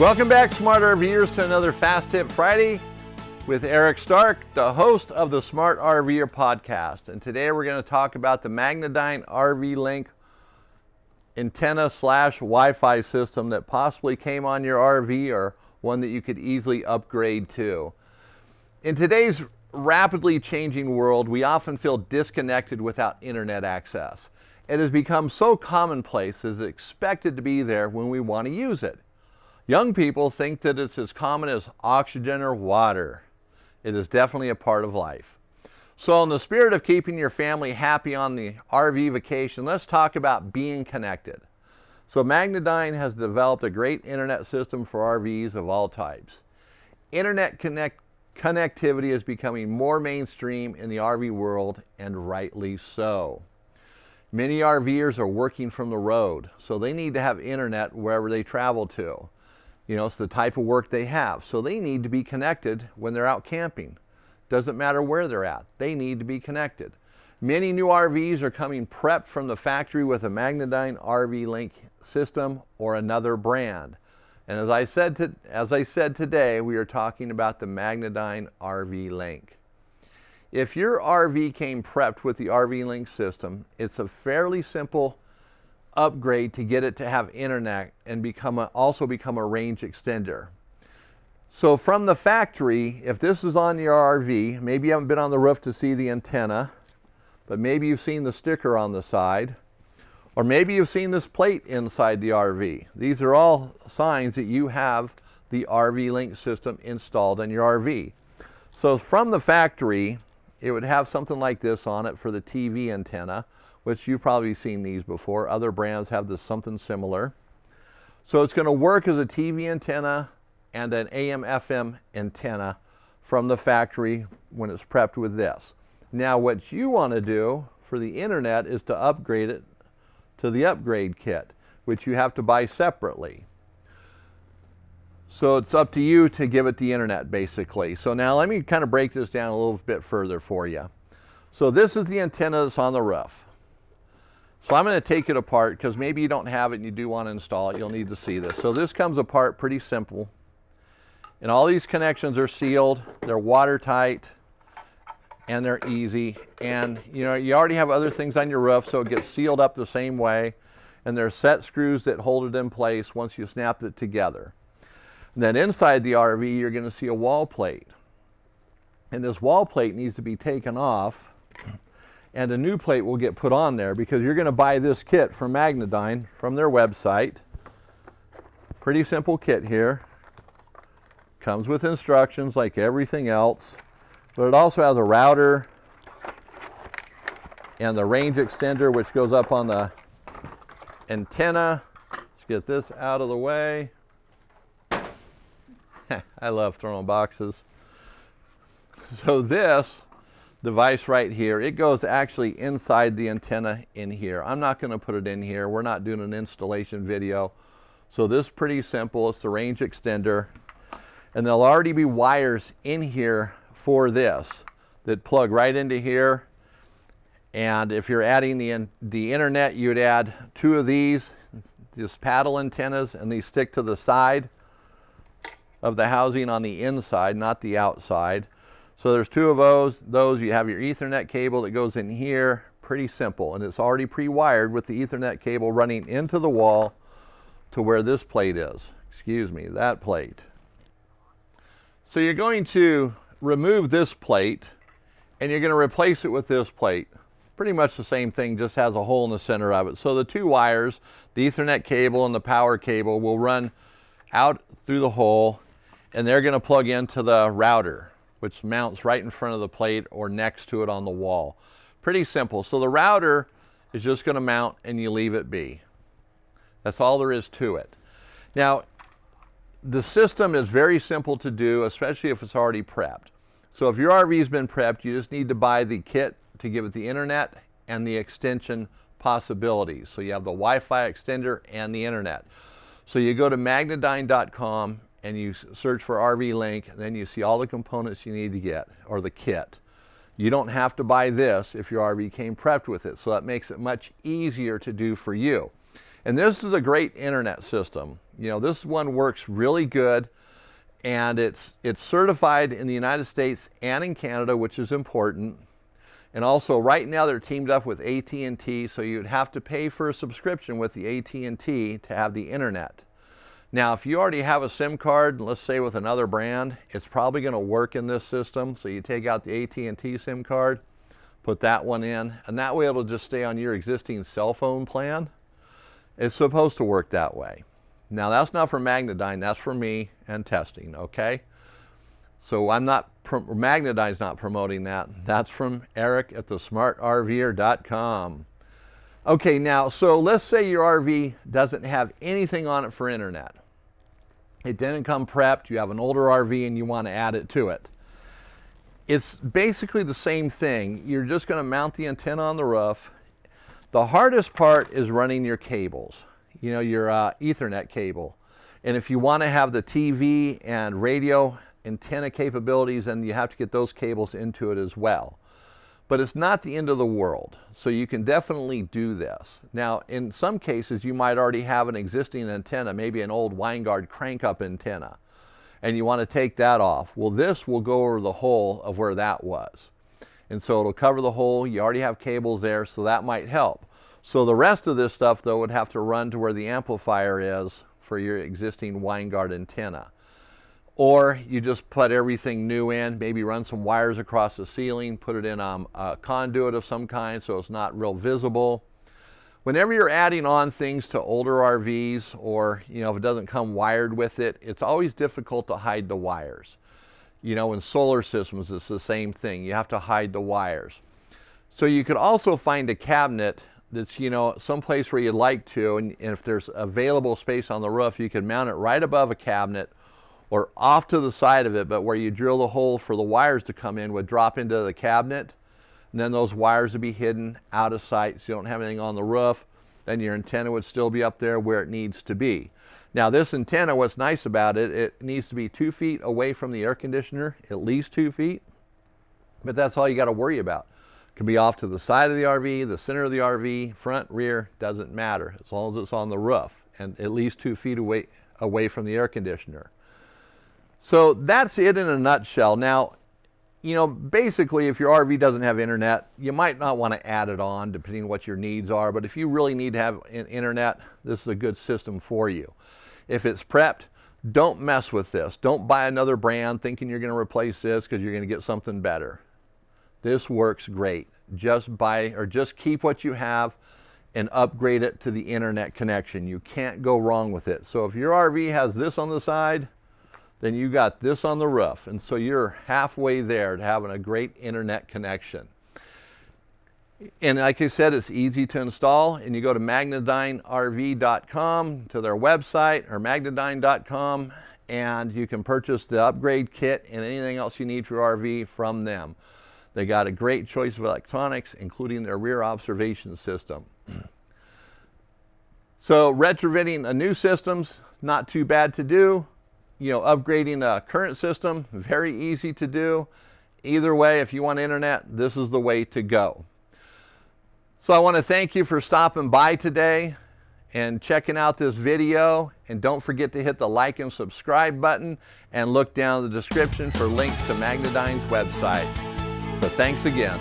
Welcome back, Smart RVers, to another Fast Tip Friday with Eric Stark, the host of the Smart RVer podcast. And today we're going to talk about the Magnadyne RV-Link antenna/Wi-Fi system that possibly came on your RV or one that you could easily upgrade to. In today's rapidly changing world, we often feel disconnected without internet access. It has become so commonplace, it's expected to be there when we want to use it. Young people think that it's as common as oxygen or water. It is definitely a part of life. So in the spirit of keeping your family happy on the RV vacation, let's talk about being connected. So Magnadyne has developed a great internet system for RVs of all types. Internet connectivity is becoming more mainstream in the RV world, and rightly so. Many RVers are working from the road, so they need to have internet wherever they travel to. You know, it's the type of work they have. So they need to be connected when they're out camping. Doesn't matter where they're at. They need to be connected. Many new RVs are coming prepped from the factory with a Magnadyne RV-Link system or another brand. And as I said today, we are talking about the Magnadyne RV-Link. If your RV came prepped with the RV-Link system, it's a fairly simple upgrade to get it to have internet and also become a range extender. So from the factory, if this is on your RV, maybe you haven't been on the roof to see the antenna, but maybe you've seen the sticker on the side, or maybe you've seen this plate inside the RV. These are all signs that you have the RV-Link system installed in your RV. So from the factory, it would have something like this on it for the TV antenna, which you've probably seen these before. Other brands have something similar. So it's going to work as a TV antenna and an AM/FM antenna from the factory when it's prepped with this. Now what you want to do for the internet is to upgrade it to the upgrade kit, which you have to buy separately. So it's up to you to give it the internet, basically. So now let me kind of break this down a little bit further for you. So this is the antenna that's on the roof. So I'm going to take it apart because maybe you don't have it and you do want to install it. You'll need to see this. So this comes apart pretty simple. And all these connections are sealed. They're watertight and they're easy. And you know, you already have other things on your roof, so it gets sealed up the same way. And there's set screws that hold it in place once you snap it together. And then inside the RV, you're going to see a wall plate. And this wall plate needs to be taken off, and a new plate will get put on there because you're going to buy this kit from Magnadyne from their website. Pretty simple kit here. Comes with instructions like everything else, but it also has a router and the range extender, which goes up on the antenna. Let's get this out of the way. I love throwing boxes. So this device right here, it goes actually inside the antenna in here. I'm not going to put it in here. We're not doing an installation video. So this is pretty simple. It's the range extender. And there'll already be wires in here for this that plug right into here. And if you're adding the internet, you'd add two of these, just paddle antennas, and these stick to the side of the housing on the inside, not the outside. So there's two of those. You have your Ethernet cable that goes in here. Pretty simple, and it's already pre-wired with the Ethernet cable running into the wall to where this plate is. Excuse me, that plate. So you're going to remove this plate, and you're going to replace it with this plate. Pretty much the same thing, just has a hole in the center of it. So the two wires, the Ethernet cable and the power cable, will run out through the hole, and they're going to plug into the router, which mounts right in front of the plate or next to it on the wall. Pretty simple. So the router is just going to mount and you leave it be. That's all there is to it. Now, the system is very simple to do, especially if it's already prepped. So if your RV's been prepped, you just need to buy the kit to give it the internet and the extension possibilities. So you have the Wi-Fi extender and the internet. So you go to Magnadyne.com and you search for RV-Link, and then you see all the components you need to get, or the kit. You don't have to buy this if your RV came prepped with it, so that makes it much easier to do for you. And this is a great internet system. You know, this one works really good, and it's certified in the United States and in Canada, which is important. And also right now they're teamed up with AT&T, so you'd have to pay for a subscription with the AT&T to have the internet. Now, if you already have a SIM card, let's say with another brand, it's probably going to work in this system. So you take out the AT&T SIM card, put that one in, and that way it'll just stay on your existing cell phone plan. It's supposed to work that way. Now, that's not for Magnadyne, that's for me and testing, okay? So Magnadyne's not promoting that. That's from Eric at thesmartrver.com. Okay, now, so let's say your RV doesn't have anything on it for internet. It didn't come prepped, you have an older RV and you want to add it to it. It's basically the same thing. You're just going to mount the antenna on the roof. The hardest part is running your cables, you know, your Ethernet cable. And if you want to have the TV and radio antenna capabilities, and you have to get those cables into it as well. But it's not the end of the world, so you can definitely do this. Now, in some cases, you might already have an existing antenna, maybe an old Winegard crank-up antenna, and you want to take that off. Well, this will go over the hole of where that was. And so it'll cover the hole. You already have cables there, so that might help. So the rest of this stuff, though, would have to run to where the amplifier is for your existing Winegard antenna. Or you just put everything new in, maybe run some wires across the ceiling, put it in a conduit of some kind so it's not real visible. Whenever you're adding on things to older RVs, or you know, if it doesn't come wired with it, it's always difficult to hide the wires. You know, in solar systems, it's the same thing. You have to hide the wires. So you could also find a cabinet that's, you know, someplace where you'd like to, and if there's available space on the roof, you could mount it right above a cabinet or off to the side of it, but where you drill the hole for the wires to come in would drop into the cabinet, and then those wires would be hidden out of sight so you don't have anything on the roof. Then your antenna would still be up there where it needs to be. Now this antenna, what's nice about it, it needs to be 2 feet away from the air conditioner, at least 2 feet, but that's all you got to worry about. It can be off to the side of the RV, the center of the RV, front, rear, doesn't matter, as long as it's on the roof and at least 2 feet away from the air conditioner. So that's it in a nutshell. Now, you know, basically if your RV doesn't have internet, you might not want to add it on depending on what your needs are, but if you really need to have internet, this is a good system for you. If it's prepped, don't mess with this. Don't buy another brand thinking you're going to replace this because you're going to get something better. This works great. Just buy, or just keep what you have and upgrade it to the internet connection. You can't go wrong with it. So if your RV has this on the side, then you got this on the roof, and so you're halfway there to having a great internet connection. And like I said, it's easy to install, and you go to Magnadyne to their website, or Magnadyne.com, and you can purchase the upgrade kit and anything else you need for your RV from them. They got a great choice of electronics, including their rear observation system. So retrofitting a new system's not too bad to do. You know, upgrading a current system, very easy to do. Either way, if you want internet, this is the way to go. So I want to thank you for stopping by today and checking out this video. And don't forget to hit the like and subscribe button, and look down in the description for links to Magnadyne's website. So thanks again.